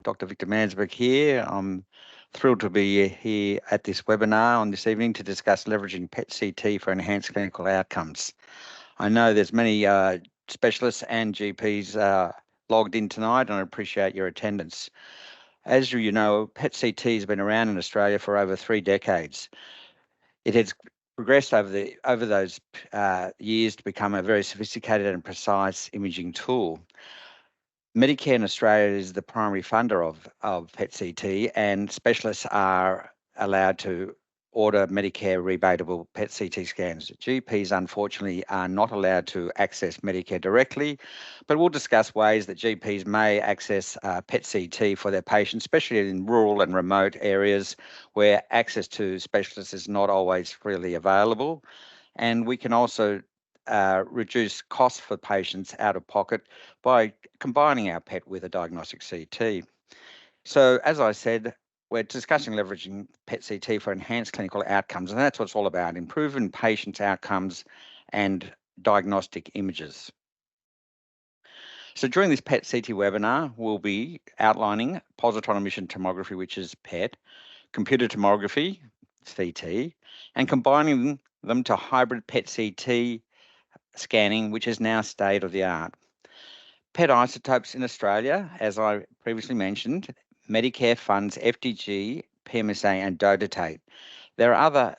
Dr. Victor Mansberg here. I'm thrilled to be here at this webinar on this evening to discuss leveraging PET-CT for enhanced clinical outcomes. I know there's many specialists and GPs logged in tonight, and I appreciate your attendance. As you know, PET-CT has been around in Australia for over 3 decades. It has progressed over those years to become a very sophisticated and precise imaging tool. Medicare in Australia is the primary funder of PET-CT, and specialists are allowed to order Medicare rebatable PET-CT scans. GPs, unfortunately, are not allowed to access Medicare directly, but we'll discuss ways that GPs may access PET-CT for their patients, especially in rural and remote areas where access to specialists is not always freely available. And we can also reduce costs for patients out of pocket by combining our PET with a diagnostic CT. So, as I said, we're discussing leveraging PET-CT for enhanced clinical outcomes, and that's what it's all about, improving patients' outcomes and diagnostic images. So during this PET-CT webinar, we'll be outlining positron emission tomography, which is PET, computer tomography, CT, and combining them to hybrid PET-CT scanning, which is now state of the art. PET isotopes in Australia, as I previously mentioned, Medicare funds FDG, PMSA, and dotatate. There are other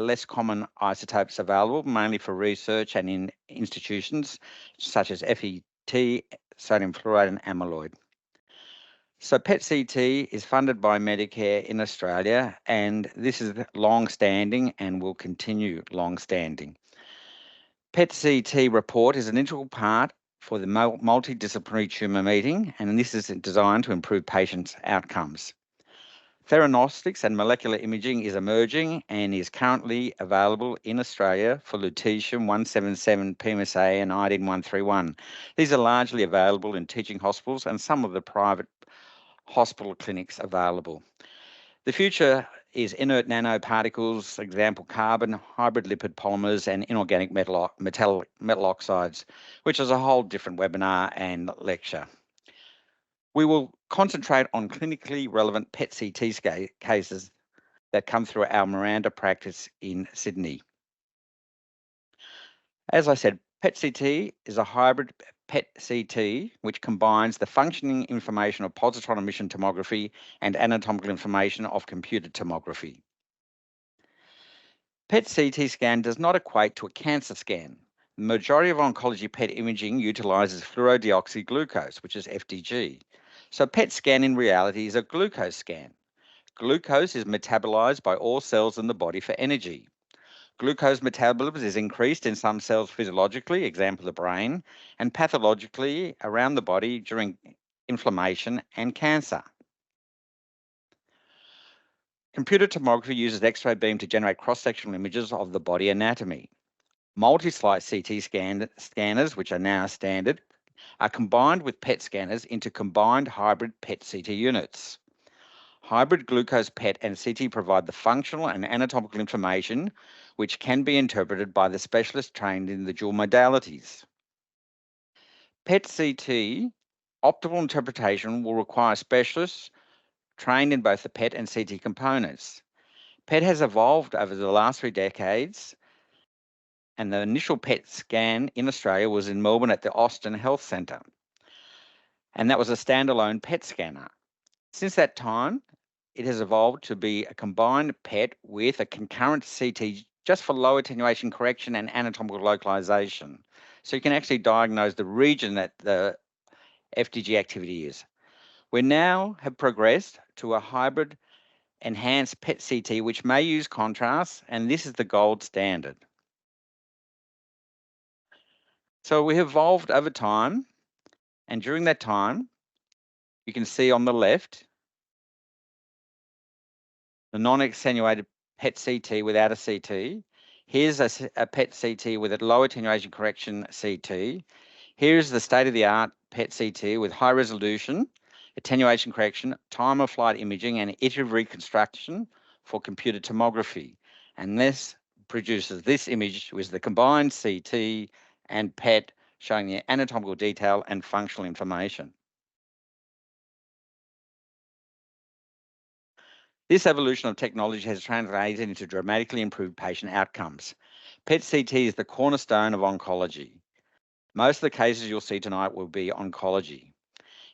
less common isotopes available, mainly for research and in institutions, such as FET, sodium fluoride, and amyloid. So PET-CT is funded by Medicare in Australia, and this is long-standing and will continue long-standing. PET-CT report is an integral part for the multidisciplinary tumour meeting, and this is designed to improve patients' outcomes. Theranostics and molecular imaging is emerging and is currently available in Australia for lutetium-177 PMSA and iodine-131. These are largely available in teaching hospitals and some of the private hospital clinics available. The future is inert nanoparticles, example carbon, hybrid lipid polymers, and inorganic metal oxides, which is a whole different webinar and lecture. We will concentrate on clinically relevant PET-CT cases that come through our Miranda practice in Sydney. As I said, PET-CT is a hybrid PET-CT which combines the functioning information of positron emission tomography and anatomical information of computed tomography. PET-CT scan does not equate to a cancer scan. The majority of oncology PET imaging utilizes fluorodeoxyglucose, which is FDG. So PET scan in reality is a glucose scan. Glucose is metabolized by all cells in the body for energy. Glucose metabolism is increased in some cells physiologically, example the brain, and pathologically around the body during inflammation and cancer. Computer tomography uses X-ray beam to generate cross-sectional images of the body anatomy. Multi-slice CT scanners, which are now standard, are combined with PET scanners into combined hybrid PET-CT units. Hybrid glucose PET and CT provide the functional and anatomical information which can be interpreted by the specialist trained in the dual modalities. PET-CT optimal interpretation will require specialists trained in both the PET and CT components. PET has evolved over the last 3 decades, and the initial PET scan in Australia was in Melbourne at the Austin Health Centre, and that was a standalone PET scanner. Since that time, it has evolved to be a combined PET with a concurrent CT just for low attenuation correction and anatomical localization. So you can actually diagnose the region that the FDG activity is. We now have progressed to a hybrid enhanced PET-CT, which may use contrast, and this is the gold standard. So we have evolved over time, and during that time, you can see on the left, the non-attenuated PET-CT without a CT. Here's a PET-CT with a low attenuation correction CT. Here's the state-of-the-art PET-CT with high resolution, attenuation correction, time of flight imaging, and iterative reconstruction for computer tomography. And this produces this image with the combined CT and PET showing the anatomical detail and functional information. This evolution of technology has translated into dramatically improved patient outcomes. PET-CT is the cornerstone of oncology. Most of the cases you'll see tonight will be oncology.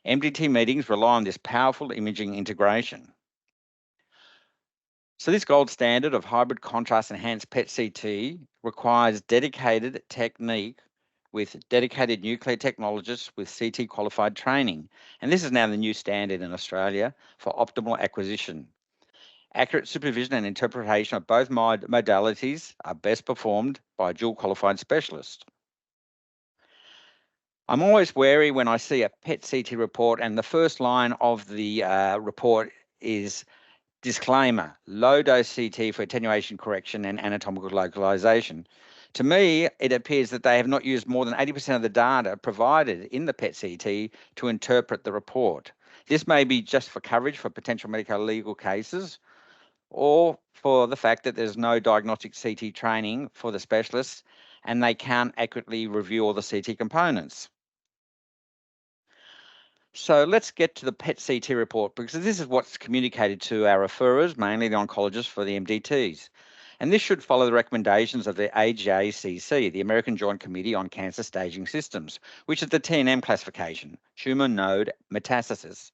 MDT meetings rely on this powerful imaging integration. So this gold standard of hybrid contrast enhanced PET-CT requires dedicated technique with dedicated nuclear technologists with CT qualified training. And this is now the new standard in Australia for optimal acquisition. Accurate supervision and interpretation of both modalities are best performed by a dual qualified specialist. I'm always wary when I see a PET-CT report and the first line of the report is disclaimer, low dose CT for attenuation correction and anatomical localization. To me, it appears that they have not used more than 80% of the data provided in the PET-CT to interpret the report. This may be just for coverage for potential medico-legal cases, or for the fact that there's no diagnostic CT training for the specialists and they can't accurately review all the CT components. So let's get to the PET-CT report, because this is what's communicated to our referrers, mainly the oncologists for the MDTs. And this should follow the recommendations of the AJCC, the American Joint Committee on Cancer Staging Systems, which is the TNM classification, tumour node metastasis.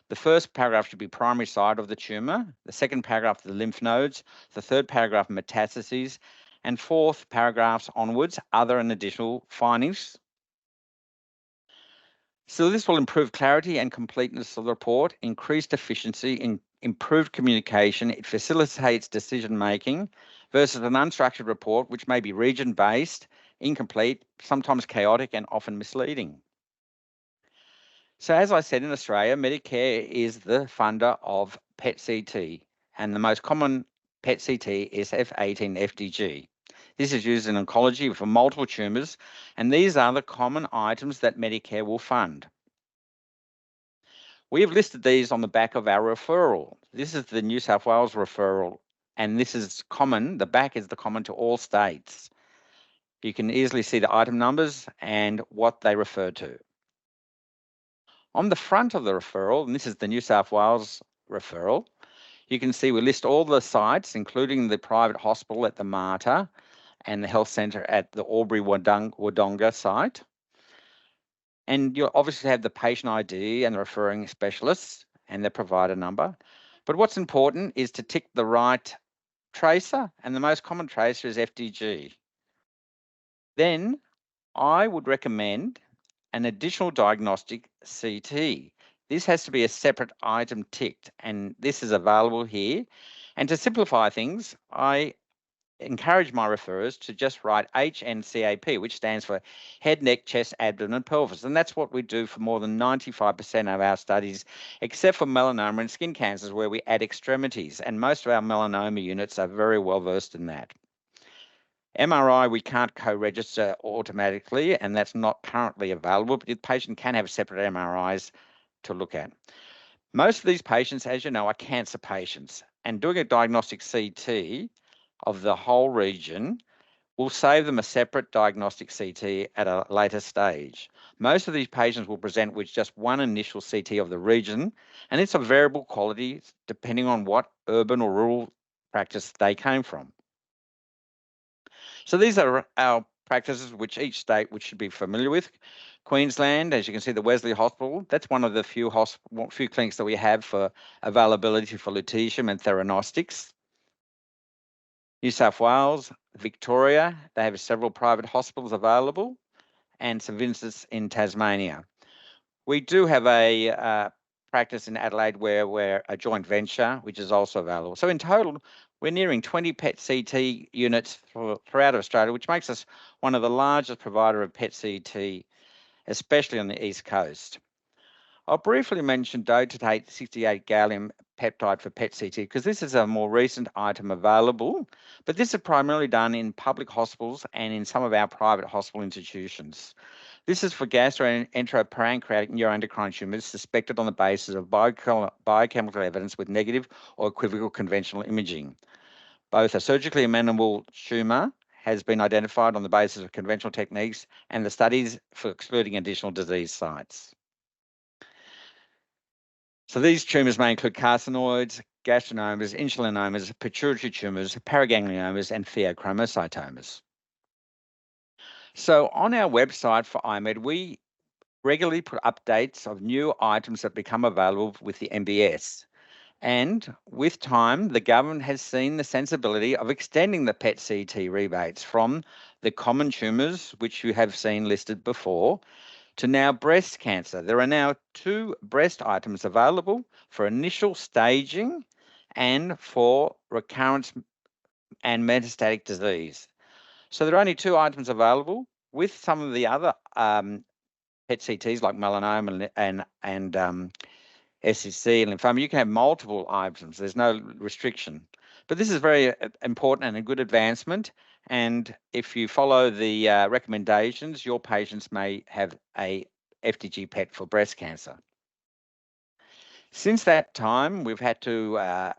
The first paragraph should be primary site of the tumour, the second paragraph the lymph nodes, the third paragraph metastases, and fourth paragraphs onwards, other and additional findings. So this will improve clarity and completeness of the report, increased efficiency, improved communication. It facilitates decision making versus an unstructured report, which may be region-based, incomplete, sometimes chaotic, and often misleading. So as I said, in Australia, Medicare is the funder of PET-CT, and the most common PET-CT is F18FDG. This is used in oncology for multiple tumours, and these are the common items that Medicare will fund. We have listed these on the back of our referral. This is the New South Wales referral, and this is common. The back is the common to all states. You can easily see the item numbers and what they refer to. On the front of the referral, and this is the New South Wales referral, you can see we list all the sites, including the private hospital at the Mater and the health centre at the Albury-Wodonga site. And you'll obviously have the patient ID and the referring specialists and their provider number. But what's important is to tick the right tracer, and the most common tracer is FDG. Then I would recommend an additional diagnostic CT. This has to be a separate item ticked, and this is available here. And to simplify things, I encourage my referrers to just write HNCAP, which stands for head, neck, chest, abdomen, and pelvis. And that's what we do for more than 95% of our studies, except for melanoma and skin cancers, where we add extremities. And most of our melanoma units are very well versed in that. MRI, we can't co-register automatically, and that's not currently available, but the patient can have separate MRIs to look at. Most of these patients, as you know, are cancer patients, and doing a diagnostic CT of the whole region will save them a separate diagnostic CT at a later stage. Most of these patients will present with just one initial CT of the region, and it's of variable quality depending on what urban or rural practice they came from. So these are our practices which each state should be familiar with. Queensland, as you can see, the Wesley Hospital, that's one of the few clinics that we have for availability for lutetium and theranostics. New South Wales, Victoria, they have several private hospitals available, and St Vincent's in Tasmania. We do have a practice in Adelaide where we're a joint venture, which is also available. So in total, we're nearing 20 PET-CT units throughout Australia, which makes us one of the largest provider of PET-CT, especially on the East Coast. I'll briefly mention dotatate 68 gallium peptide for PET-CT because this is a more recent item available, but this is primarily done in public hospitals and in some of our private hospital institutions. This is for gastroenteropancreatic neuroendocrine tumours suspected on the basis of biochemical evidence with negative or equivocal conventional imaging. Both a surgically amenable tumour has been identified on the basis of conventional techniques and the studies for excluding additional disease sites. So these tumours may include carcinoids, gastrinomas, insulinomas, pituitary tumours, paragangliomas, and pheochromocytomas. So on our website for I-MED, we regularly put updates of new items that become available with the MBS. And with time, the government has seen the sensibility of extending the PET-CT rebates from the common tumours, which you have seen listed before, to now breast cancer. There are now 2 breast items available for initial staging and for recurrence and metastatic disease. So there are only 2 items available. With some of the other PET-CTs like melanoma and SCC and lymphoma, you can have multiple items. There's no restriction. But this is very important and a good advancement. And if you follow the recommendations, your patients may have a FDG PET for breast cancer. Since that time, we've had to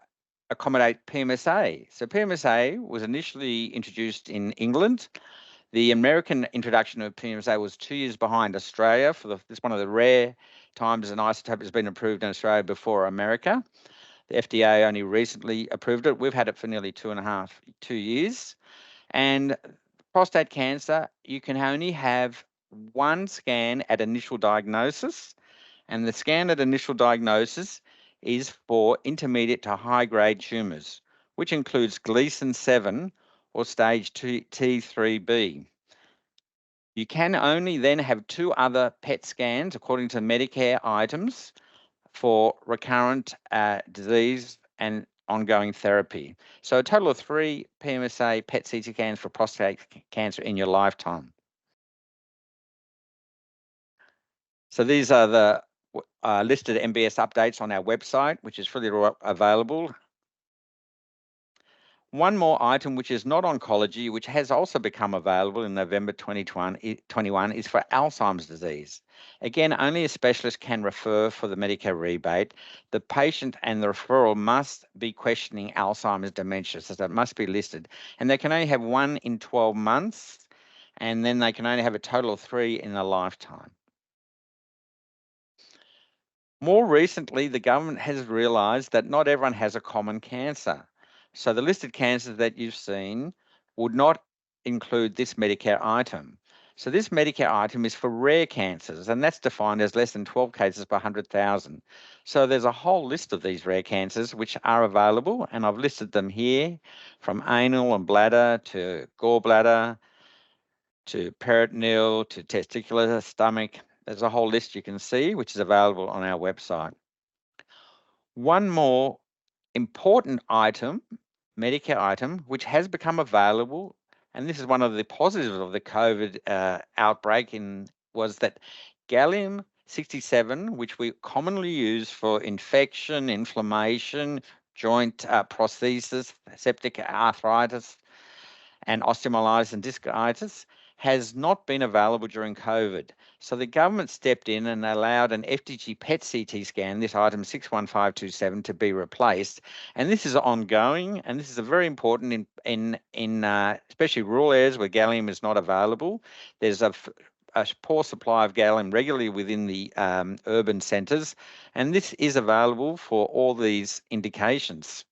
accommodate PMSA. So PMSA was initially introduced in England. The American introduction of PMSA was 2 years behind Australia. This one of the rare times an isotope has been approved in Australia before America. The FDA only recently approved it. We've had it for nearly 2 years. And prostate cancer, you can only have 1 scan at initial diagnosis. And the scan at initial diagnosis is for intermediate to high-grade tumours, which includes Gleason 7 or stage T3B. You can only then have 2 other PET scans according to Medicare items for recurrent disease and ongoing therapy. So a total of 3 PMSA PET-CT scans for prostate cancer in your lifetime. So these are the listed MBS updates on our website, which is freely available. One more item, which is not oncology, which has also become available in November 2021, is for Alzheimer's disease. Again, only a specialist can refer for the Medicare rebate. The patient and the referral must be questioning Alzheimer's dementia, so that must be listed. And they can only have 1 in 12 months, and then they can only have a total of 3 in a lifetime. More recently, the government has realised that not everyone has a common cancer. So the listed cancers that you've seen would not include this Medicare item. So this Medicare item is for rare cancers, and that's defined as less than 12 cases per 100,000. So there's a whole list of these rare cancers which are available, and I've listed them here, from anal and bladder to gallbladder to peritoneal to testicular, stomach. There's a whole list you can see, which is available on our website. One more important item, Medicare item, which has become available, and this is one of the positives of the COVID outbreak, was that gallium-67, which we commonly use for infection, inflammation, joint prosthesis, septic arthritis, and osteomyelitis and discitis, has not been available during COVID. So the government stepped in and allowed an FDG PET-CT scan, this item 61527, to be replaced. And this is ongoing, and this is a very important in especially rural areas where gallium is not available. There's a poor supply of gallium regularly within the urban centres, and this is available for all these indications.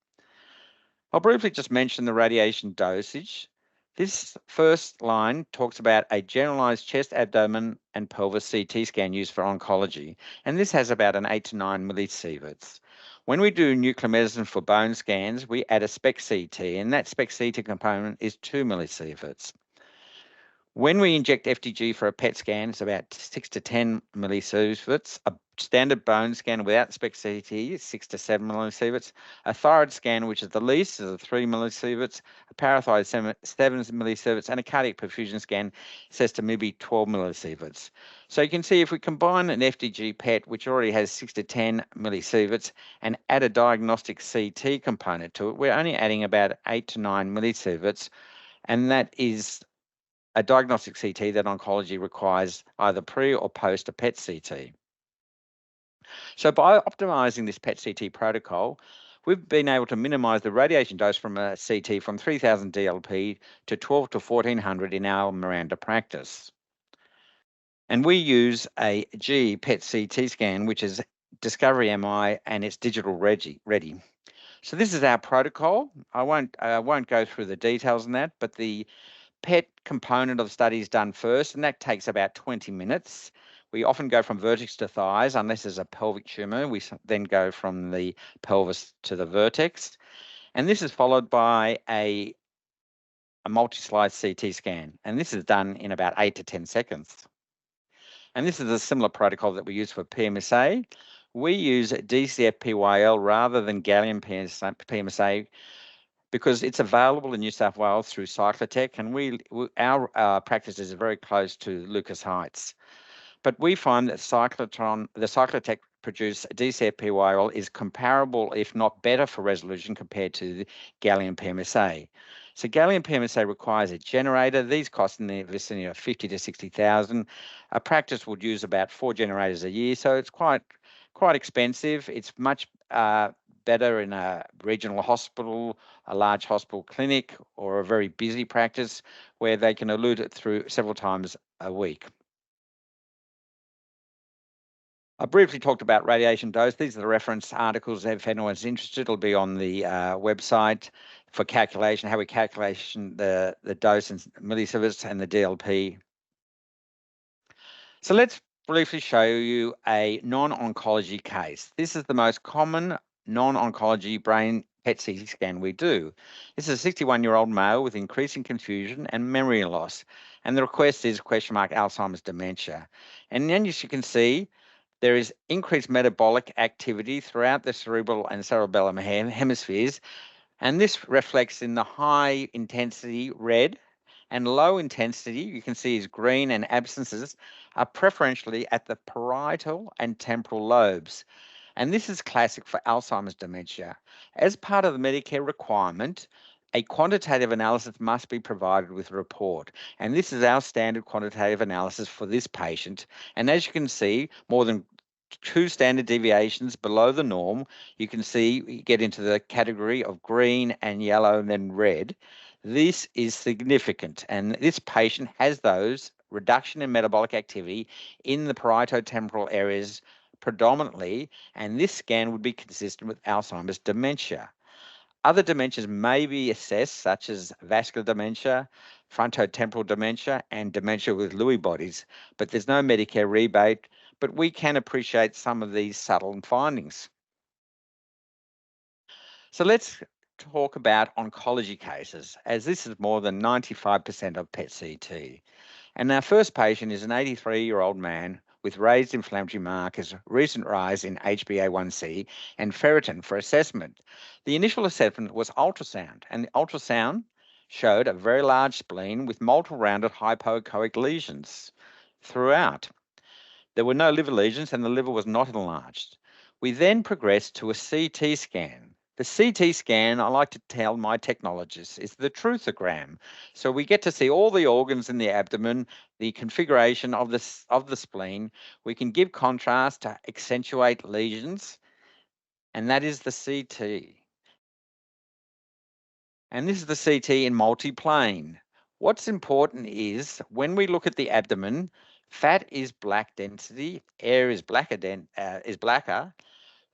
I'll briefly just mention the radiation dosage. This first line talks about a generalized chest, abdomen, and pelvis CT scan used for oncology, and this has about an 8 to 9 millisieverts. When we do nuclear medicine for bone scans, we add a SPECT CT, and that SPECT CT component is 2 millisieverts. When we inject FDG for a PET scan, it's about 6 to 10 millisieverts. A standard bone scan without SPECT CT is 6 to 7 millisieverts. A thyroid scan, which is the least, is 3 millisieverts. A parathyroid 7 millisieverts, and a cardiac perfusion scan says to maybe 12 millisieverts. So you can see if we combine an FDG PET, which already has 6 to 10 millisieverts, and add a diagnostic CT component to it, we're only adding about 8 to 9 millisieverts, and that is a diagnostic CT that oncology requires either pre or post a PET CT. So by optimizing this PET CT protocol, we've been able to minimize the radiation dose from a CT from 3000 DLP to 12 to 1400 in our Miranda practice. And we use a GE PET CT scan, which is Discovery MI, and it's digital ready. So this is our protocol. I won't go through the details on that, but the PET component of the study is done first, and that takes about 20 minutes. We often go from vertex to thighs, unless there's a pelvic tumor. We then go from the pelvis to the vertex. And this is followed by a multi-slide CT scan. And this is done in about 8 to 10 seconds. And this is a similar protocol that we use for PMSA. We use DCF-PYL rather than gallium PMSA because it's available in New South Wales through Cyclotech, and our practice is very close to Lucas Heights. But we find that the Cyclotech produced DCF-PYL is comparable, if not better, for resolution compared to the gallium PMSA. So gallium PMSA requires a generator. These cost in the vicinity of 50 to 60,000. A practice would use about 4 generators a year, so it's quite expensive. It's much better in a regional hospital, a large hospital clinic, or a very busy practice where they can elute it through several times a week. I briefly talked about radiation dose. These are the reference articles. If anyone's interested, it'll be on the website for calculation, how we calculate the dose in millisieverts and the DLP. So let's briefly show you a non-oncology case. This is the most common non-oncology brain PET-CT scan we do. This is a 61-year-old male with increasing confusion and memory loss. And the request is ? Alzheimer's dementia. And then as you can see, there is increased metabolic activity throughout the cerebral and cerebellum hemispheres, and this reflects in the high intensity red and low intensity, you can see is green, and absences are preferentially at the parietal and temporal lobes. And this is classic for Alzheimer's dementia. As part of the Medicare requirement, a quantitative analysis must be provided with a report. And this is our standard quantitative analysis for this patient. And as you can see, more than 2 standard deviations below the norm, you can see you get into the category of green and yellow and then red. This is significant. And this patient has those reduction in metabolic activity in the parieto-temporal areas predominantly, and this scan would be consistent with Alzheimer's dementia. Other dementias may be assessed, such as vascular dementia, frontotemporal dementia, and dementia with Lewy bodies, but there's no Medicare rebate, but we can appreciate some of these subtle findings. So let's talk about oncology cases, as this is more than 95% of PET-CT. And our first patient is an 83-year-old man with raised inflammatory markers, recent rise in HbA1c and ferritin for assessment. The initial assessment was ultrasound, and the ultrasound showed a very large spleen with multiple rounded hypoechoic lesions throughout. There were no liver lesions and the liver was not enlarged. We then progressed to a CT scan. The CT scan, I like to tell my technologists, is the truthogram. So we get to see all the organs in the abdomen, the configuration of the spleen. We can give contrast to accentuate lesions, and that is the CT. And this is the CT in multiplane. What's important is when we look at the abdomen, fat is black density, air is blacker,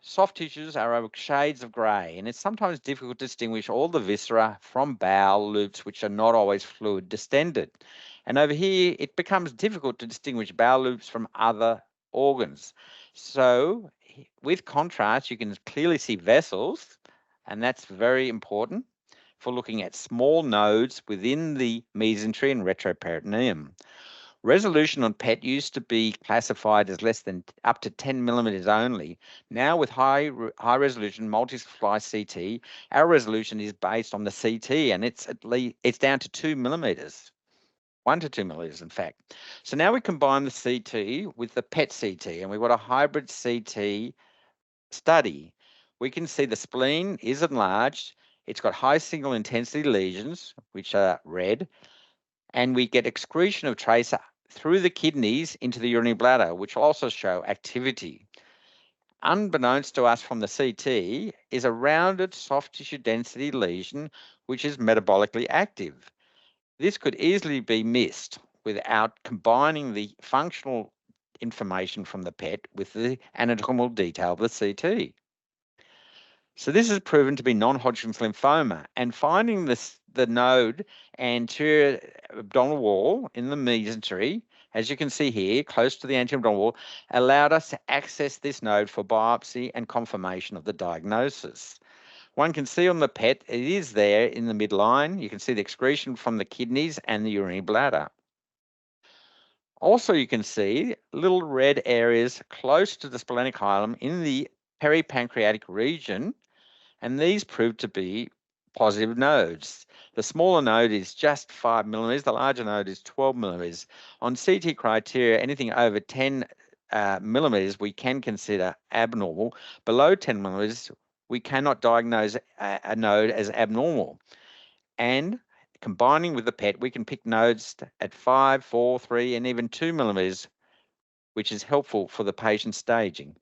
soft tissues are over shades of grey, and it's sometimes difficult to distinguish all the viscera from bowel loops, which are not always fluid distended. And over here, it becomes difficult to distinguish bowel loops from other organs. So with contrast, you can clearly see vessels, and that's very important for looking at small nodes within the mesentery and retroperitoneum. Resolution on PET used to be classified as less than up to 10 millimeters only. Now with high resolution multi-slice CT, our resolution is based on the CT, and it's down to 2 millimeters. 1 to 2 millimeters, in fact. So now we combine the CT with the PET CT, and we've got a hybrid CT study. We can see the spleen is enlarged. It's got high signal intensity lesions, which are red, and we get excretion of tracer through the kidneys into the urinary bladder, which will also show activity. Unbeknownst to us from the CT is a rounded soft tissue density lesion, which is metabolically active. This could easily be missed without combining the functional information from the PET with the anatomical detail of the CT. So this is proven to be non-Hodgkin's lymphoma, and finding the node anterior abdominal wall in the mesentery, as you can see here, close to the anterior abdominal wall, allowed us to access this node for biopsy and confirmation of the diagnosis. One can see on the PET, it is there in the midline. You can see the excretion from the kidneys and the urinary bladder. Also, you can see little red areas close to the splenic hilum in the peripancreatic region, and these prove to be positive nodes. The smaller node is just 5 millimeters, the larger node is 12 millimeters. On CT criteria, anything over 10 millimeters we can consider abnormal. Below 10 millimeters, we cannot diagnose a node as abnormal. And combining with the PET, we can pick nodes at 5, 4, 3, and even 2 millimeters, which is helpful for the patient staging.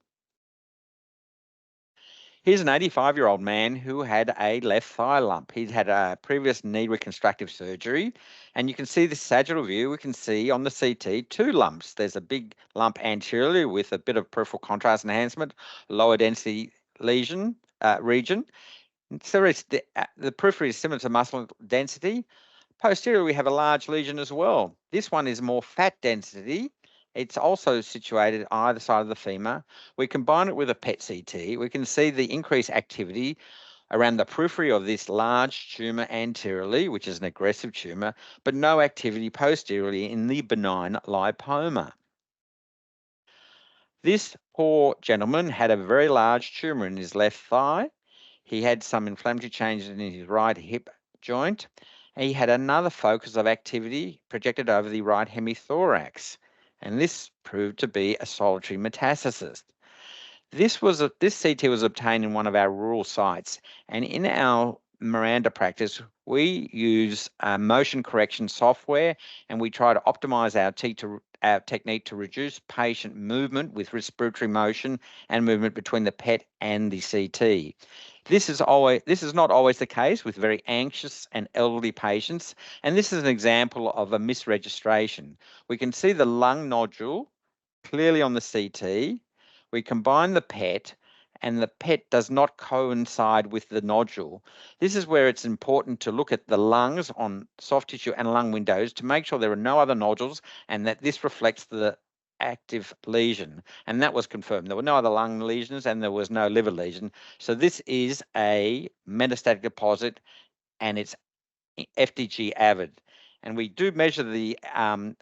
Here's an 85-year-old man who had a left thigh lump. He'd had a previous knee reconstructive surgery, and you can see the sagittal view. We can see on the CT 2 lumps. There's a big lump anteriorly with a bit of peripheral contrast enhancement, lower density lesion region. So the periphery is similar to muscle density. Posteriorly, we have a large lesion as well. This one is more fat density. It's also situated on either side of the femur. We combine it with a PET CT. We can see the increased activity around the periphery of this large tumour anteriorly, which is an aggressive tumour, but no activity posteriorly in the benign lipoma. This poor gentleman had a very large tumour in his left thigh. He had some inflammatory changes in his right hip joint. He had another focus of activity projected over the right hemithorax, and this proved to be a solitary metastasis. This CT was obtained in one of our rural sites, and in our Miranda practice, we use motion correction software, and we try to optimize our technique to reduce patient movement with respiratory motion and movement between the PET and the CT. This is not always the case with very anxious and elderly patients, and this is an example of a misregistration. We can see the lung nodule clearly on the CT. We combine the PET, and the PET does not coincide with the nodule. This is where it's important to look at the lungs on soft tissue and lung windows to make sure there are no other nodules and that this reflects the active lesion. And that was confirmed. There were no other lung lesions and there was no liver lesion. So this is a metastatic deposit, and it's FDG avid. And we do measure the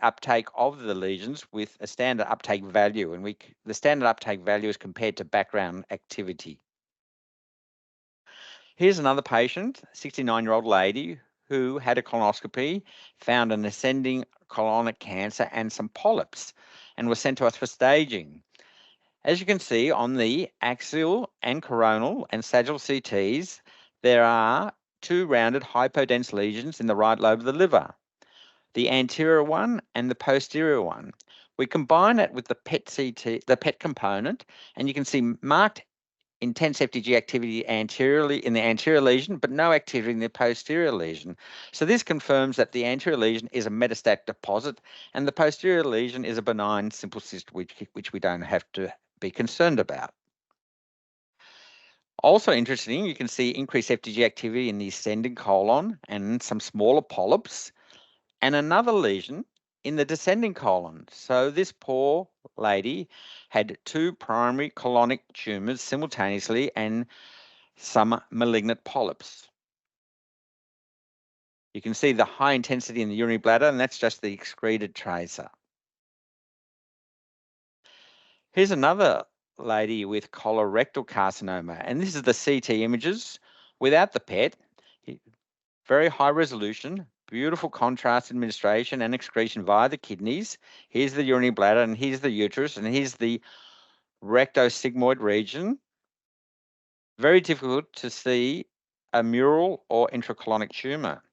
uptake of the lesions with a standard uptake value, and the standard uptake value is compared to background activity. Here's another patient, 69-year-old lady who had a colonoscopy, found an ascending colonic cancer and some polyps, and was sent to us for staging. As you can see on the axial and coronal and sagittal CTs, there are 2 rounded hypodense lesions in the right lobe of the liver, the anterior one and the posterior one. We combine it with the PET CT, the PET component, and you can see marked intense FDG activity anteriorly in the anterior lesion, but no activity in the posterior lesion. So this confirms that the anterior lesion is a metastatic deposit, and the posterior lesion is a benign simple cyst, which we don't have to be concerned about. Also interesting, you can see increased FDG activity in the ascending colon and some smaller polyps, and another lesion in the descending colon. So this poor lady had 2 primary colonic tumours simultaneously and some malignant polyps. You can see the high intensity in the urinary bladder, and that's just the excreted tracer. Here's another lady with colorectal carcinoma, and this is the CT images without the PET. Very high resolution, beautiful contrast administration and excretion via the kidneys. Here's the urinary bladder, and here's the uterus, and here's the rectosigmoid region. Very difficult to see a mural or intracolonic tumour.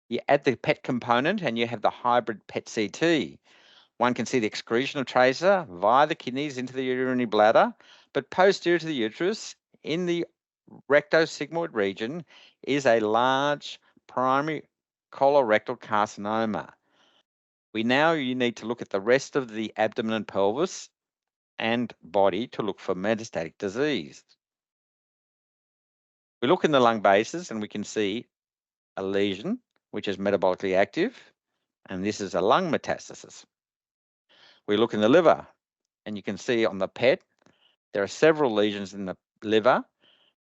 You add the PET component and you have the hybrid PET CT. One can see the excretion of tracer via the kidneys into the urinary bladder, but posterior to the uterus in the rectosigmoid region is a large primary colorectal carcinoma. You need to look at the rest of the abdomen and pelvis and body to look for metastatic disease. We look in the lung bases and we can see a lesion which is metabolically active, and this is a lung metastasis. We look in the liver and you can see on the PET there are several lesions in the liver.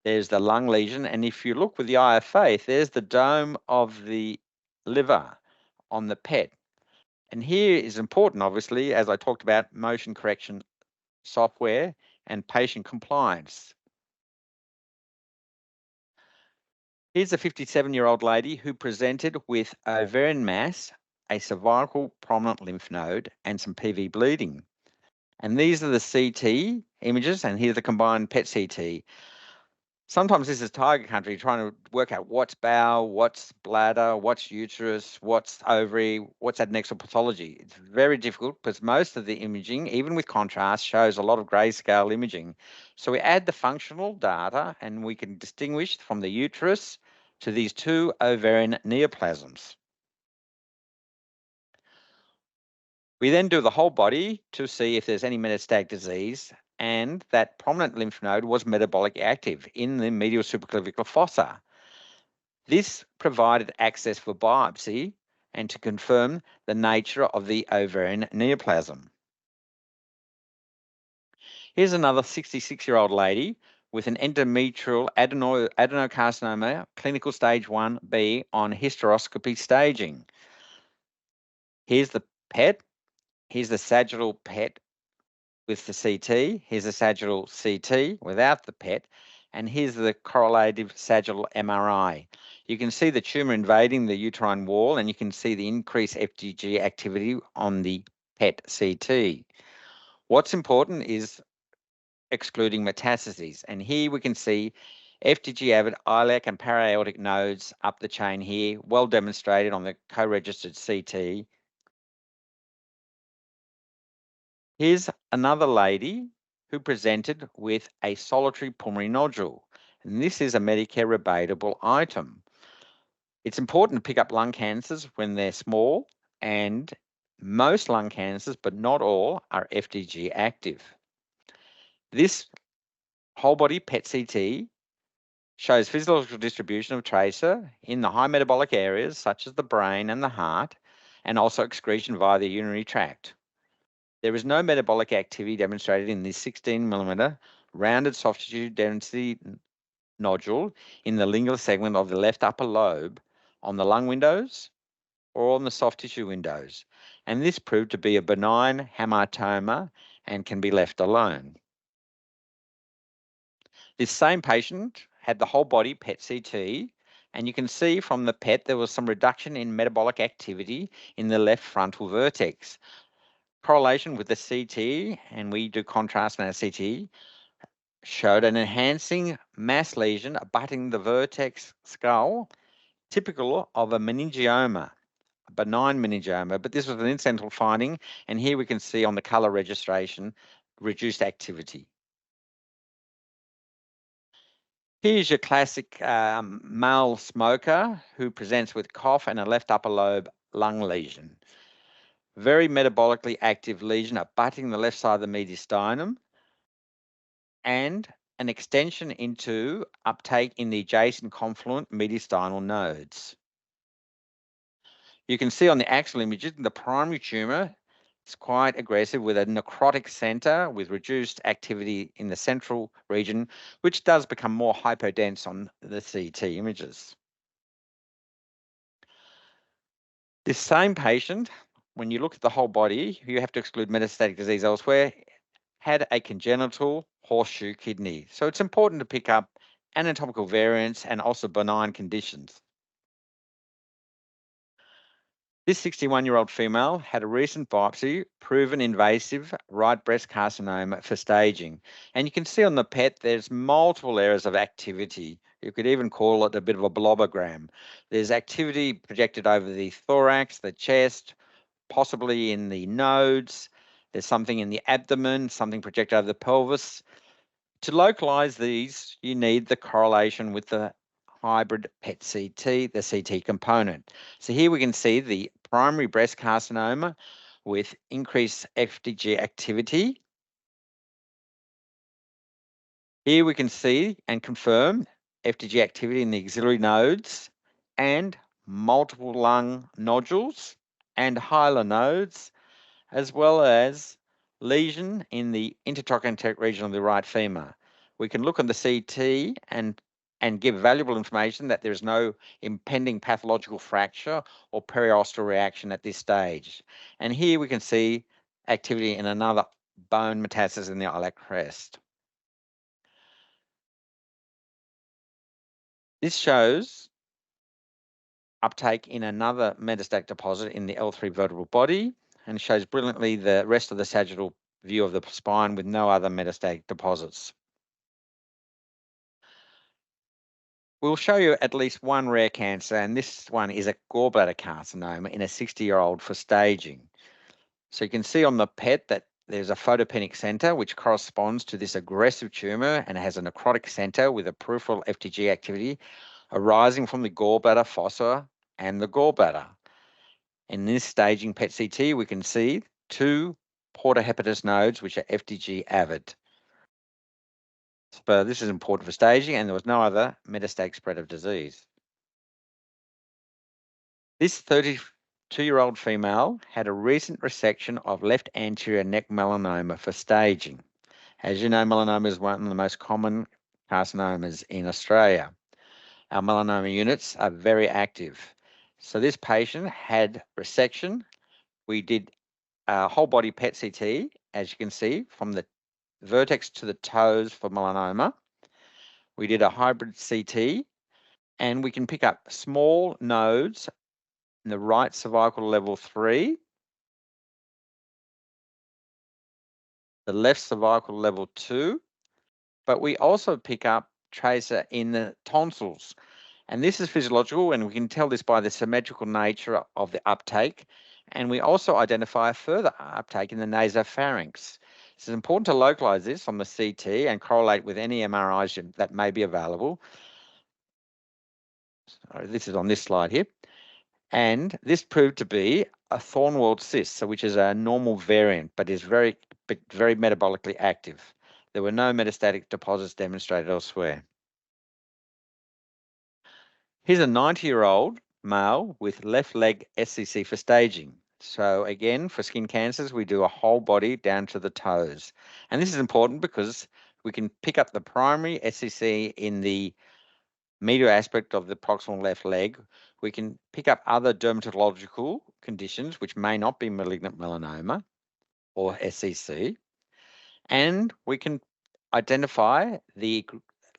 There's the lung lesion, and if you look with the eye of faith, there's the dome of the liver on the PET. And here is important, obviously, as I talked about motion correction software and patient compliance. Here's a 57-year-old lady who presented with ovarian mass, a cervical prominent lymph node, and some PV bleeding. And these are the CT images, and here's the combined PET CT. Sometimes this is tiger country, trying to work out what's bowel, what's bladder, what's uterus, what's ovary, what's adnexal pathology. It's very difficult because most of the imaging, even with contrast, shows a lot of grayscale imaging. So we add the functional data and we can distinguish from the uterus to these two ovarian neoplasms. We then do the whole body to see if there's any metastatic disease, and that prominent lymph node was metabolically active in the medial supraclavicular fossa. This provided access for biopsy and to confirm the nature of the ovarian neoplasm. Here's another 66-year-old lady with an endometrial adenocarcinoma, clinical stage 1B on hysteroscopy staging. Here's the PET. Here's the sagittal PET with the CT. Here's the sagittal CT without the PET. And here's the correlative sagittal MRI. You can see the tumour invading the uterine wall, and you can see the increased FDG activity on the PET CT. What's important is excluding metastases. And here we can see FDG avid iliac and para-aortic nodes up the chain here, well demonstrated on the co-registered CT. Here's another lady who presented with a solitary pulmonary nodule, and this is a Medicare rebatable item. It's important to pick up lung cancers when they're small, and most lung cancers, but not all, are FDG active. This whole body PET CT shows physiological distribution of tracer in the high metabolic areas such as the brain and the heart, and also excretion via the urinary tract. There is no metabolic activity demonstrated in this 16mm rounded soft tissue density nodule in the lingular segment of the left upper lobe on the lung windows or on the soft tissue windows. And this proved to be a benign hamartoma and can be left alone. This same patient had the whole body PET CT, and you can see from the PET there was some reduction in metabolic activity in the left frontal vertex. Correlation with the CT, and we do contrast in our CT, showed an enhancing mass lesion abutting the vertex skull, typical of a meningioma, a benign meningioma, but this was an incidental finding, and here we can see on the colour registration reduced activity. Here's your classic male smoker who presents with cough and a left upper lobe lung lesion. Very metabolically active lesion abutting the left side of the mediastinum, and an extension into uptake in the adjacent confluent mediastinal nodes. You can see on the axial images the primary tumour is quite aggressive with a necrotic centre with reduced activity in the central region, which does become more hypodense on the CT images. This same patient, when you look at the whole body, you have to exclude metastatic disease elsewhere, had a congenital horseshoe kidney. So it's important to pick up anatomical variants and also benign conditions. This 61-year-old female had a recent biopsy, proven invasive right breast carcinoma for staging. And you can see on the PET, there's multiple areas of activity. You could even call it a bit of a blobogram. There's activity projected over the thorax, the chest, possibly in the nodes. There's something in the abdomen, something projected over the pelvis. To localize these, you need the correlation with the hybrid PET CT, the CT component. So here we can see the primary breast carcinoma with increased FDG activity Here we can see and confirm FDG activity in the axillary nodes and multiple lung nodules and hilar nodes, as well as lesion in the intertrochanteric region of the right femur. We can look on the CT and give valuable information that there is no impending pathological fracture or periosteal reaction at this stage. And here we can see activity in another bone metastasis in the iliac crest. This shows uptake in another metastatic deposit in the L3 vertebral body and shows brilliantly the rest of the sagittal view of the spine with no other metastatic deposits. We'll show you at least one rare cancer, and this one is a gallbladder carcinoma in a 60-year-old for staging. So you can see on the PET that there's a photopenic center which corresponds to this aggressive tumor and has a necrotic center with a peripheral FTG activity arising from the gallbladder fossa and the gallbladder. In this staging PET CT, we can see two portohepatus nodes which are FTG avid. So this is important for staging, and there was no other metastatic spread of disease. This 32-year-old female had a recent resection of left anterior neck melanoma for staging. As you know, melanoma is one of the most common carcinomas in Australia. Our melanoma units are very active. So this patient had resection. We did a whole body PET CT, as you can see, from the vertex to the toes for melanoma. We did a hybrid CT, and we can pick up small nodes in the right cervical level 3, the left cervical level 2, but we also pick up tracer in the tonsils. And this is physiological, and we can tell this by the symmetrical nature of the uptake. And we also identify a further uptake in the nasopharynx. It's important to localize this on the CT and correlate with any MRIs that may be available. So this is on this slide here. And this proved to be a Thornwald cyst, so which is a normal variant, but is very metabolically active. There were no metastatic deposits demonstrated elsewhere. Here's a 90-year-old male with left leg SCC for staging. So again, for skin cancers, we do a whole body down to the toes. And this is important because we can pick up the primary SCC in the medial aspect of the proximal left leg. We can pick up other dermatological conditions which may not be malignant melanoma or SCC. And we can identify the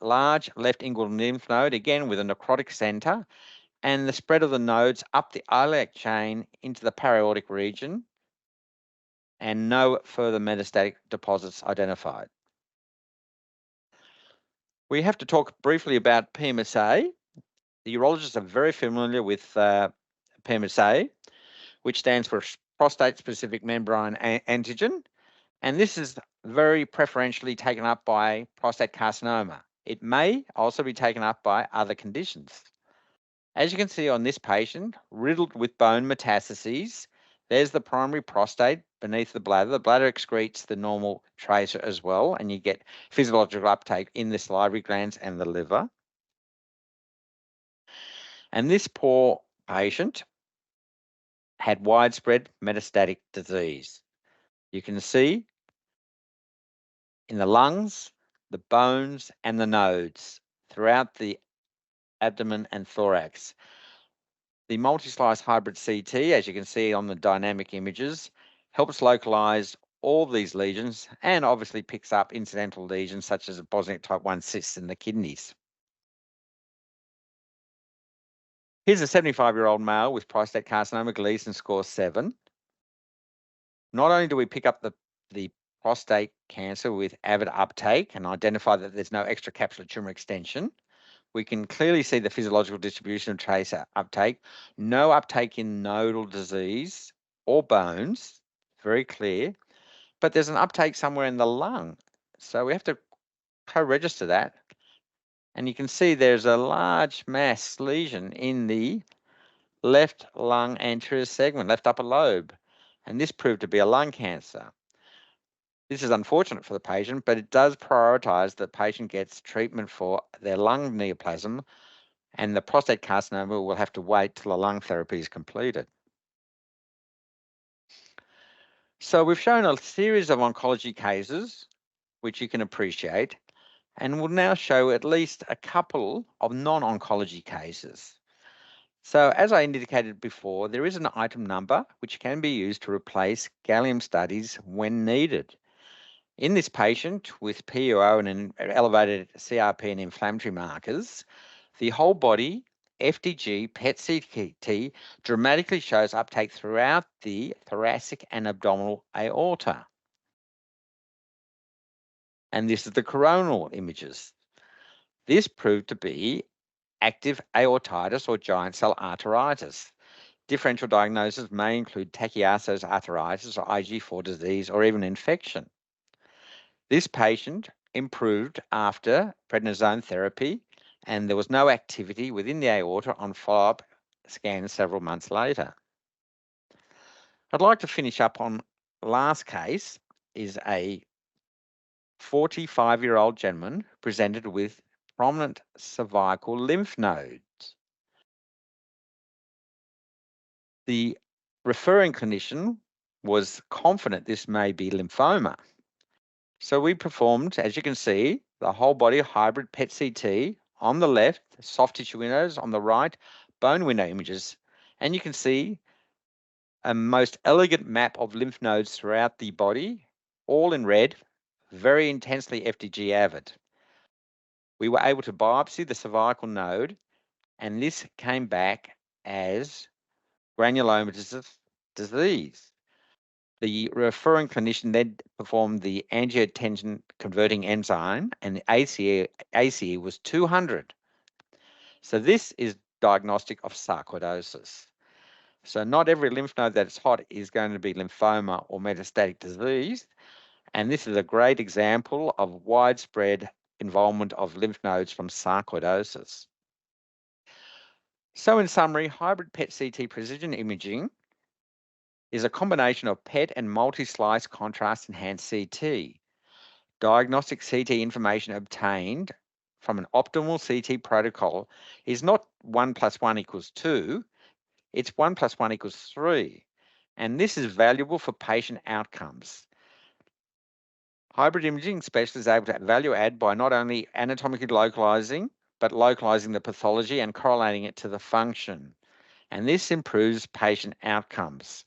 large left inguinal lymph node, again with a necrotic center, and the spread of the nodes up the iliac chain into the paraortic region, and no further metastatic deposits identified. We have to talk briefly about PMSA. The urologists are very familiar with PMSA, which stands for prostate-specific membrane antigen, and this is very preferentially taken up by prostate carcinoma. It may also be taken up by other conditions. As you can see on this patient, riddled with bone metastases, there's the primary prostate beneath the bladder. The bladder excretes the normal tracer as well, and you get physiological uptake in the salivary glands and the liver. And this poor patient had widespread metastatic disease. You can see in the lungs, the bones, and the nodes throughout the abdomen and thorax. The multi-slice hybrid CT, as you can see on the dynamic images, helps localize all these lesions and obviously picks up incidental lesions such as a Bosniak type 1 cyst in the kidneys. Here's a 75-year-old male with prostate carcinoma, Gleason score 7. Not only do we pick up the prostate cancer with avid uptake and identify that there's no extracapsular tumor extension, we can clearly see the physiological distribution of tracer uptake, no uptake in nodal disease or bones, very clear, but there's an uptake somewhere in the lung. So we have to co-register that. And you can see there's a large mass lesion in the left lung anterior segment, left upper lobe. And this proved to be a lung cancer. This is unfortunate for the patient, but it does prioritise that the patient gets treatment for their lung neoplasm, and the prostate carcinoma will have to wait till the lung therapy is completed. So we've shown a series of oncology cases, which you can appreciate, and we'll now show at least a couple of non-oncology cases. So as I indicated before, there is an item number which can be used to replace gallium studies when needed. In this patient with PUO and an elevated CRP and inflammatory markers, the whole body FDG PET-CT dramatically shows uptake throughout the thoracic and abdominal aorta. And this is the coronal images. This proved to be active aortitis or giant cell arteritis. Differential diagnosis may include Takayasu's arteritis or IG4 disease or even infection. This patient improved after prednisone therapy, and there was no activity within the aorta on follow-up scans several months later. I'd like to finish up on the last case is a 45-year-old gentleman presented with prominent cervical lymph nodes. The referring clinician was confident this may be lymphoma. So we performed, as you can see, the whole body hybrid PET-CT on the left, soft tissue windows on the right, bone window images. And you can see a most elegant map of lymph nodes throughout the body, all in red, very intensely FDG avid. We were able to biopsy the cervical node, and this came back as granulomatous disease. The referring clinician then performed the angiotensin converting enzyme, and the ACE was 200. So this is diagnostic of sarcoidosis. So not every lymph node that's hot is going to be lymphoma or metastatic disease. And this is a great example of widespread involvement of lymph nodes from sarcoidosis. So in summary, hybrid PET-CT precision imaging is a combination of PET and multi-slice contrast enhanced CT. Diagnostic CT information obtained from an optimal CT protocol is not 1 + 1 = 2, it's 1 + 1 = 3. And this is valuable for patient outcomes. Hybrid imaging specialist is able to value add by not only anatomically localizing, but localizing the pathology and correlating it to the function. And this improves patient outcomes.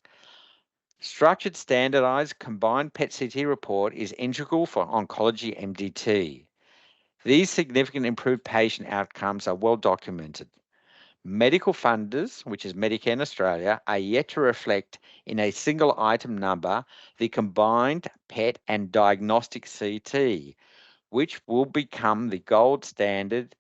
Structured, standardized, combined PET-CT report is integral for oncology MDT. These significant improved patient outcomes are well documented. Medical funders, which is Medicare in Australia, are yet to reflect in a single item number the combined PET and diagnostic CT, which will become the gold standard,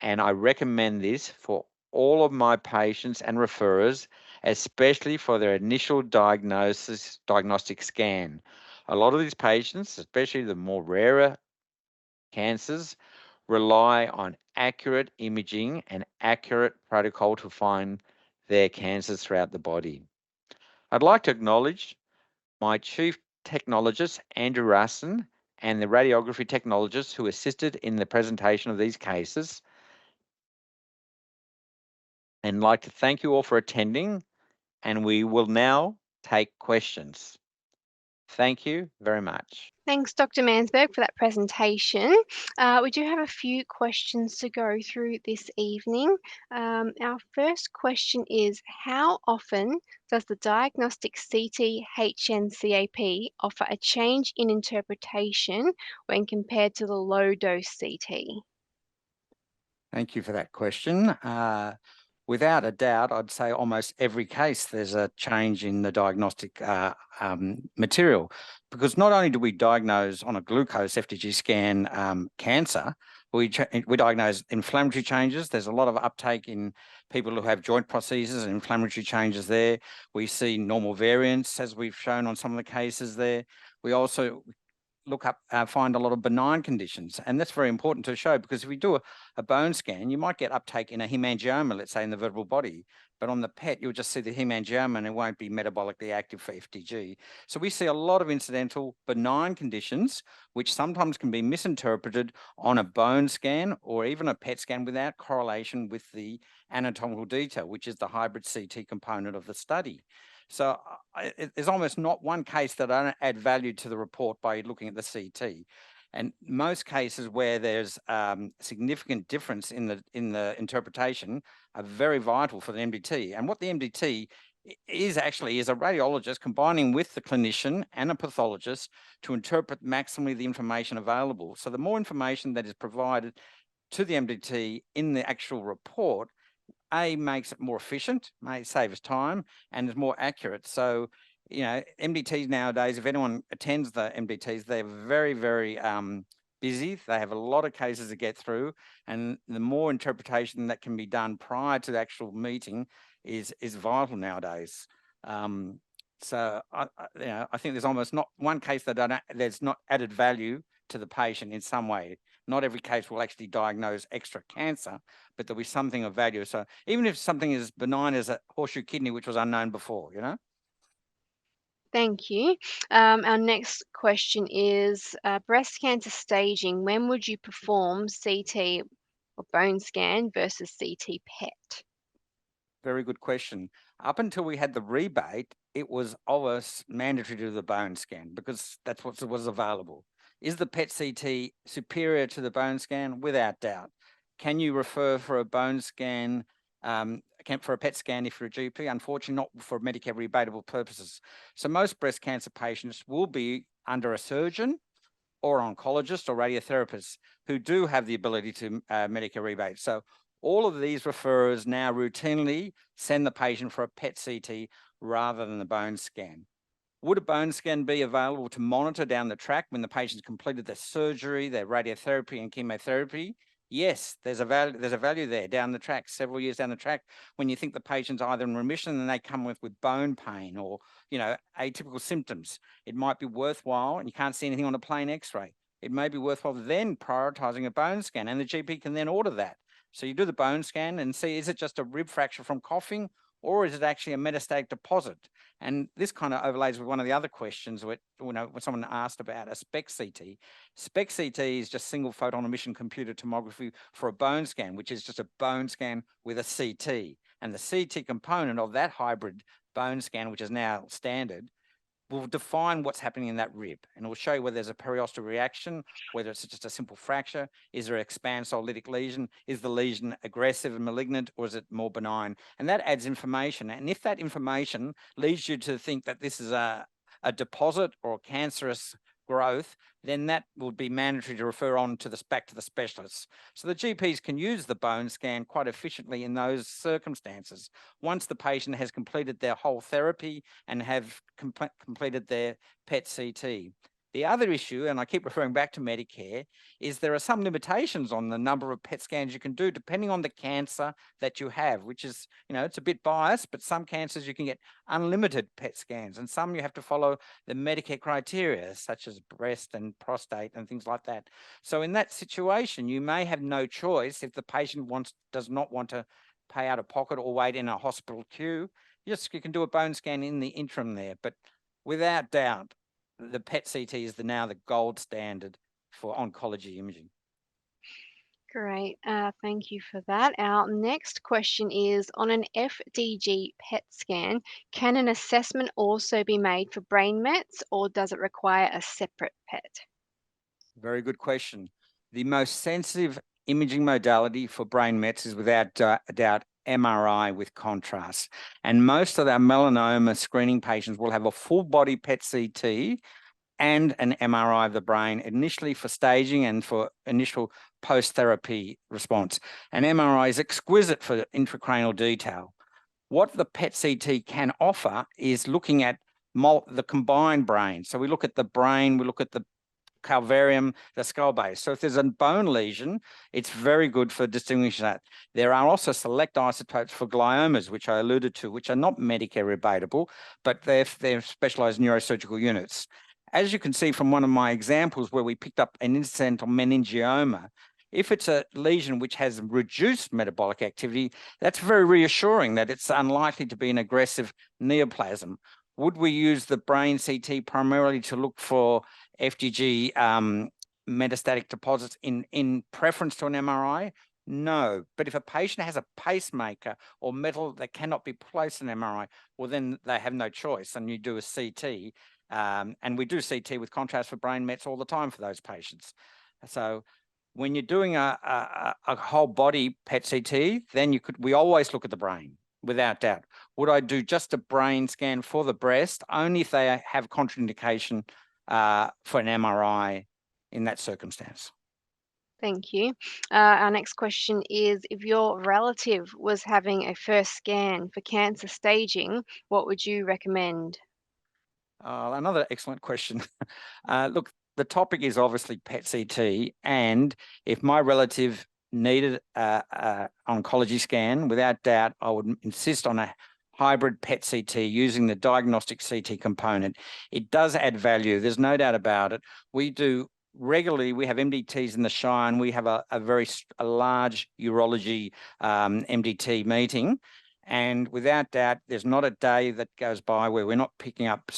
and I recommend this for all of my patients and referrers, especially for their initial diagnostic scan. A lot of these patients, especially the more rarer cancers, rely on accurate imaging and accurate protocol to find their cancers throughout the body. I'd like to acknowledge my chief technologist, Andrew Ruston, and the radiography technologists who assisted in the presentation of these cases. And like to thank you all for attending, and we will now take questions. Thank you very much. Thanks, Dr. Mansberg, for that presentation. We do have a few questions to go through this evening. Our first question is, how often does the diagnostic CT HNCAP offer a change in interpretation when compared to the low-dose CT? Thank you for that question. Without a doubt, I'd say almost every case there's a change in the diagnostic material, because not only do we diagnose on a glucose FDG scan cancer, we diagnose inflammatory changes. There's a lot of uptake in people who have joint prostheses and inflammatory changes there. We see normal variants, as we've shown on some of the cases there. We also find a lot of benign conditions. And that's very important to show, because if we do a bone scan, you might get uptake in a hemangioma, let's say in the vertebral body, but on the PET, you'll just see the hemangioma and it won't be metabolically active for FDG. So we see a lot of incidental benign conditions, which sometimes can be misinterpreted on a bone scan or even a PET scan without correlation with the anatomical detail, which is the hybrid CT component of the study. So there's almost not one case that I don't add value to the report by looking at the CT. And most cases where there's significant difference in the interpretation are very vital for the MDT. And what the MDT is actually is a radiologist combining with the clinician and a pathologist to interpret maximally the information available. So the more information that is provided to the MDT in the actual report, makes it more efficient, may save us time, and is more accurate. So, you know, MDTs nowadays, if anyone attends the MDTs, they're very, very busy. They have a lot of cases to get through, and the more interpretation that can be done prior to the actual meeting is vital nowadays. So, you know, I think there's almost not one case that there's not added value to the patient in some way. Not every case will actually diagnose extra cancer, but there'll be something of value. So even if something is benign as a horseshoe kidney, which was unknown before, you know? Thank you. Our next question is breast cancer staging. When would you perform CT or bone scan versus CT PET? Very good question. Up until we had the rebate, it was always mandatory to do the bone scan because that's what was available. Is the PET CT superior to the bone scan? Without doubt. Can you refer for a bone scan, for a PET scan if you're a GP? Unfortunately, not for Medicare rebatable purposes. So most breast cancer patients will be under a surgeon or oncologist or radiotherapist who do have the ability to Medicare rebate. So all of these referrers now routinely send the patient for a PET CT rather than the bone scan. Would a bone scan be available to monitor down the track when the patient's completed their surgery, their radiotherapy and chemotherapy? Yes, there's a value there down the track, several years down the track, when you think the patient's either in remission and they come with bone pain or, you know, atypical symptoms. It might be worthwhile, and you can't see anything on a plain X-ray. It may be worthwhile then prioritizing a bone scan, and the GP can then order that. So you do the bone scan and see, is it just a rib fracture from coughing, or is it actually a metastatic deposit? And this kind of overlays with one of the other questions when someone asked about a SPECT CT. SPECT CT is just single photon emission computed tomography for a bone scan, which is just a bone scan with a CT. And the CT component of that hybrid bone scan, which is now standard, will define what's happening in that rib, and it will show you whether there's a periosteal reaction, whether it's just a simple fracture, is there an expansor lytic lesion, is the lesion aggressive and malignant, or is it more benign? And that adds information. And if that information leads you to think that this is a deposit or cancerous growth, then that will be mandatory to refer on to back to the specialists. So the GPs can use the bone scan quite efficiently in those circumstances. Once the patient has completed their whole therapy and have completed their PET CT. The other issue, and I keep referring back to Medicare, is there are some limitations on the number of PET scans you can do depending on the cancer that you have, which is, you know, it's a bit biased, but some cancers you can get unlimited PET scans, and some you have to follow the Medicare criteria, such as breast and prostate and things like that. So in that situation, you may have no choice if the patient does not want to pay out of pocket or wait in a hospital queue. Yes, you can do a bone scan in the interim there, but without doubt, the PET CT is now the gold standard for oncology imaging. Great, thank you for that. Our next question is, on an FDG PET scan, can an assessment also be made for brain mets, or does it require a separate PET? Very good question. The most sensitive imaging modality for brain mets is without doubt MRI with contrast. And most of our melanoma screening patients will have a full body PET CT and an MRI of the brain, initially for staging and for initial post-therapy response. And MRI is exquisite for intracranial detail. What the PET CT can offer is looking at the combined brain. So we look at the brain, we look at the calvarium, the skull base. So if there's a bone lesion, it's very good for distinguishing that. There are also select isotopes for gliomas, which I alluded to, which are not Medicare rebatable, but they're specialized neurosurgical units. as you can see from one of my examples where we picked up an incidental meningioma, if it's a lesion which has reduced metabolic activity, that's very reassuring that it's unlikely to be an aggressive neoplasm. Would we use the brain CT primarily to look for FDG metastatic deposits in preference to an MRI? No, but if a patient has a pacemaker or metal that cannot be placed in an MRI, well, then they have no choice, and you do a CT. And we do CT with contrast for brain mets all the time for those patients. So when you're doing a whole body PET CT, then we always look at the brain, without doubt. Would I do just a brain scan for the breast? Only if they have contraindication for an MRI in that circumstance. Thank you. Our next question is, if your relative was having a first scan for cancer staging, what would you recommend? Another excellent question. Look, the topic is obviously PET CT, and if my relative needed an oncology scan, without doubt, I would insist on a hybrid PET CT using the diagnostic CT component. It does add value. There's no doubt about it. We do regularly, we have MDTs in the Shire, and we have a large urology MDT meeting. And without doubt, there's not a day that goes by where we're not picking up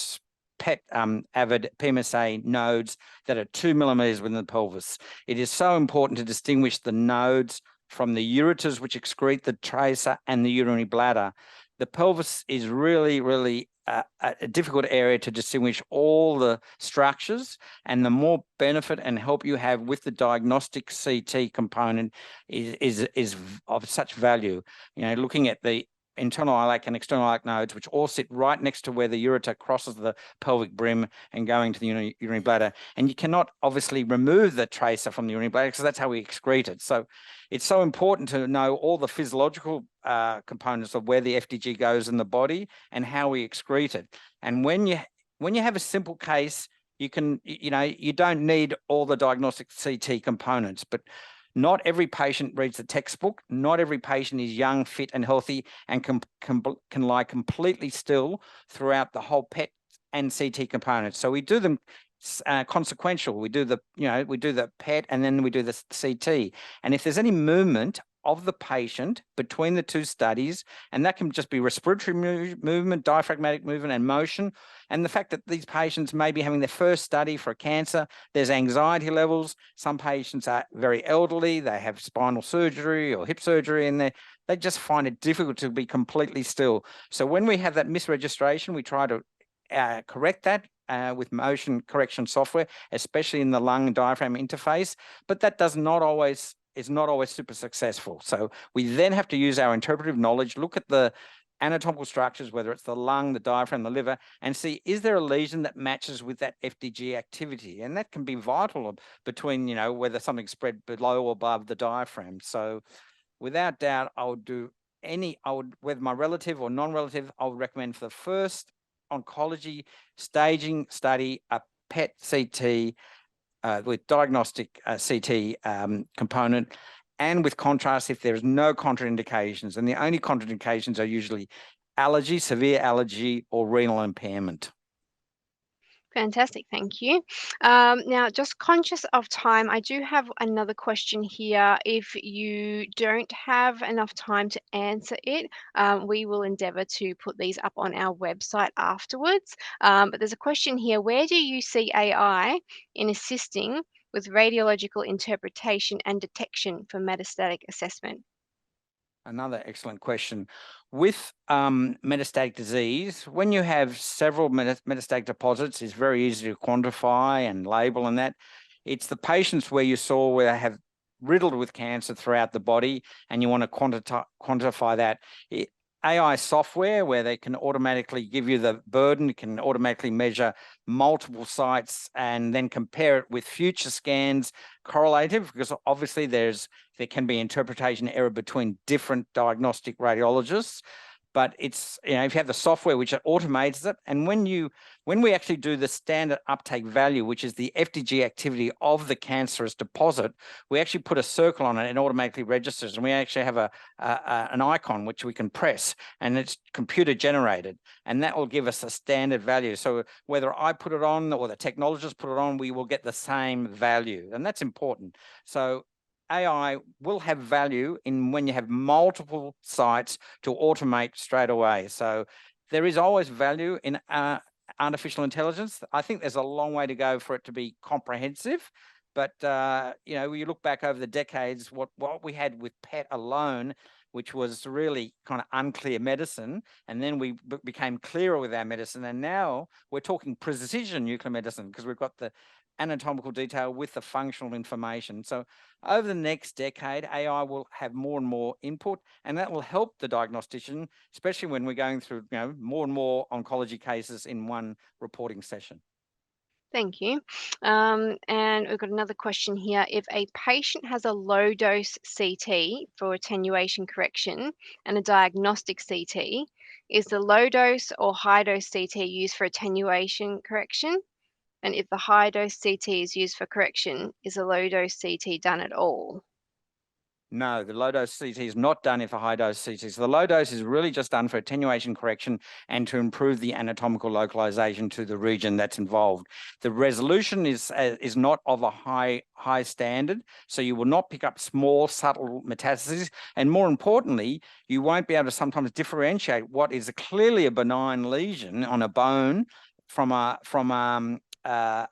PET avid PMSA nodes that are 2 millimeters within the pelvis. It is so important to distinguish the nodes from the ureters, which excrete the tracer, and the urinary bladder. The pelvis is really, really a difficult area to distinguish all the structures, and the more benefit and help you have with the diagnostic CT component is of such value. You know, looking at the internal iliac and external iliac nodes, which all sit right next to where the ureter crosses the pelvic brim and going to the urinary bladder. And you cannot obviously remove the tracer from the urinary bladder because that's how we excrete it. So it's so important to know all the physiological components of where the FDG goes in the body and how we excrete it. And when you have a simple case, you don't need all the diagnostic CT components, but not every patient reads the textbook. Not every patient is young, fit, and healthy, and can lie completely still throughout the whole PET and CT components. So we do them consequential. We do the PET, and then we do the CT. And if there's any movement of the patient between the two studies, and that can just be respiratory movement, diaphragmatic movement, and motion, and the fact that these patients may be having their first study for cancer, there's anxiety levels. Some patients are very elderly, they have spinal surgery or hip surgery, and they just find it difficult to be completely still. So when we have that misregistration, we try to correct that with motion correction software, especially in the lung diaphragm interface, but that is not always super successful. So we then have to use our interpretive knowledge, look at the anatomical structures, whether it's the lung, the diaphragm, the liver, and see, is there a lesion that matches with that FDG activity? And that can be vital between, whether something's spread below or above the diaphragm. So without doubt, whether my relative or non-relative, I would recommend for the first oncology staging study, a PET CT with diagnostic CT component, and with contrast if there's no contraindications. And the only contraindications are usually allergy, severe allergy, or renal impairment. Fantastic, thank you. Now, just conscious of time, I do have another question here. If you don't have enough time to answer it, we will endeavour to put these up on our website afterwards. But there's a question here: where do you see AI in assisting with radiological interpretation and detection for metastatic assessment? Another excellent question. With metastatic disease, when you have several metastatic deposits, it's very easy to quantify and label, and that it's the patients where they have riddled with cancer throughout the body, and you want to quantify that. AI software where they can automatically give you the burden, can automatically measure multiple sites and then compare it with future scans, correlative, because obviously there can be interpretation error between different diagnostic radiologists. but it's, if you have the software which automates it, and when we actually do the standard uptake value, which is the FDG activity of the cancerous deposit, we actually put a circle on it and automatically registers, and we actually have an icon which we can press, and it's computer generated, and that will give us a standard value. So whether I put it on or the technologist put it on, we will get the same value, and that's important. So AI will have value in when you have multiple sites to automate straight away. So there is always value in artificial intelligence. I think there's a long way to go for it to be comprehensive. But, when you look back over the decades, what we had with PET alone, which was really kind of unclear medicine, and then we became clearer with our medicine. And now we're talking precision nuclear medicine because we've got the anatomical detail with the functional information. So over the next decade, AI will have more and more input, and that will help the diagnostician, especially when we're going through more and more oncology cases in one reporting session. Thank you. And we've got another question here. If a patient has a low dose CT for attenuation correction and a diagnostic CT, is the low dose or high dose CT used for attenuation correction? And if the high dose CT is used for correction, is a low dose CT done at all? No, the low dose CT is not done for high dose CT. So the low dose is really just done for attenuation correction and to improve the anatomical localization to the region that's involved. The resolution is not of a high standard, so you will not pick up small, subtle metastases. And more importantly, you won't be able to sometimes differentiate what is clearly a benign lesion on a bone from a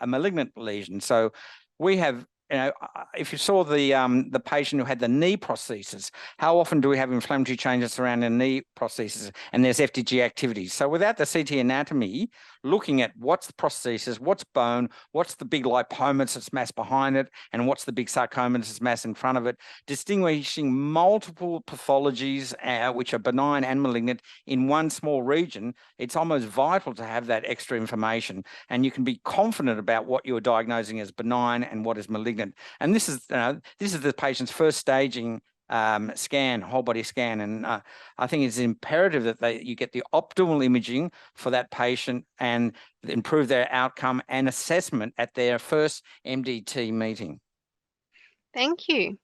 malignant lesion. So we have, if you saw the patient who had the knee prosthesis, how often do we have inflammatory changes around the knee prosthesis, and there's FDG activity? So without the CT anatomy, looking at what's the prosthesis, what's bone, what's the big lipomas that's mass behind it, and what's the big sarcoma that's mass in front of it, distinguishing multiple pathologies which are benign and malignant in one small region, it's almost vital to have that extra information, and you can be confident about what you're diagnosing as benign and what is malignant. And this is the patient's first staging scan, whole body scan, and I think it's imperative that you get the optimal imaging for that patient and improve their outcome and assessment at their first MDT meeting. Thank you.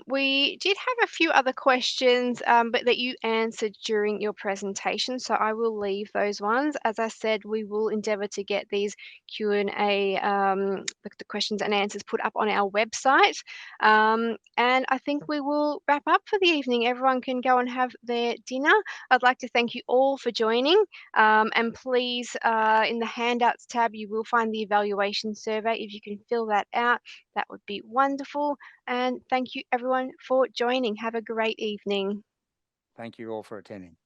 We did have a few other questions, but that you answered during your presentation, so I will leave those ones. As I said, we will endeavour to get these Q&A, the questions and answers put up on our website. And I think we will wrap up for the evening. Everyone can go and have their dinner. I'd like to thank you all for joining. And please, in the handouts tab, you will find the evaluation survey. If you can fill that out, that would be wonderful. And thank you everyone for joining. Have a great evening. Thank you all for attending.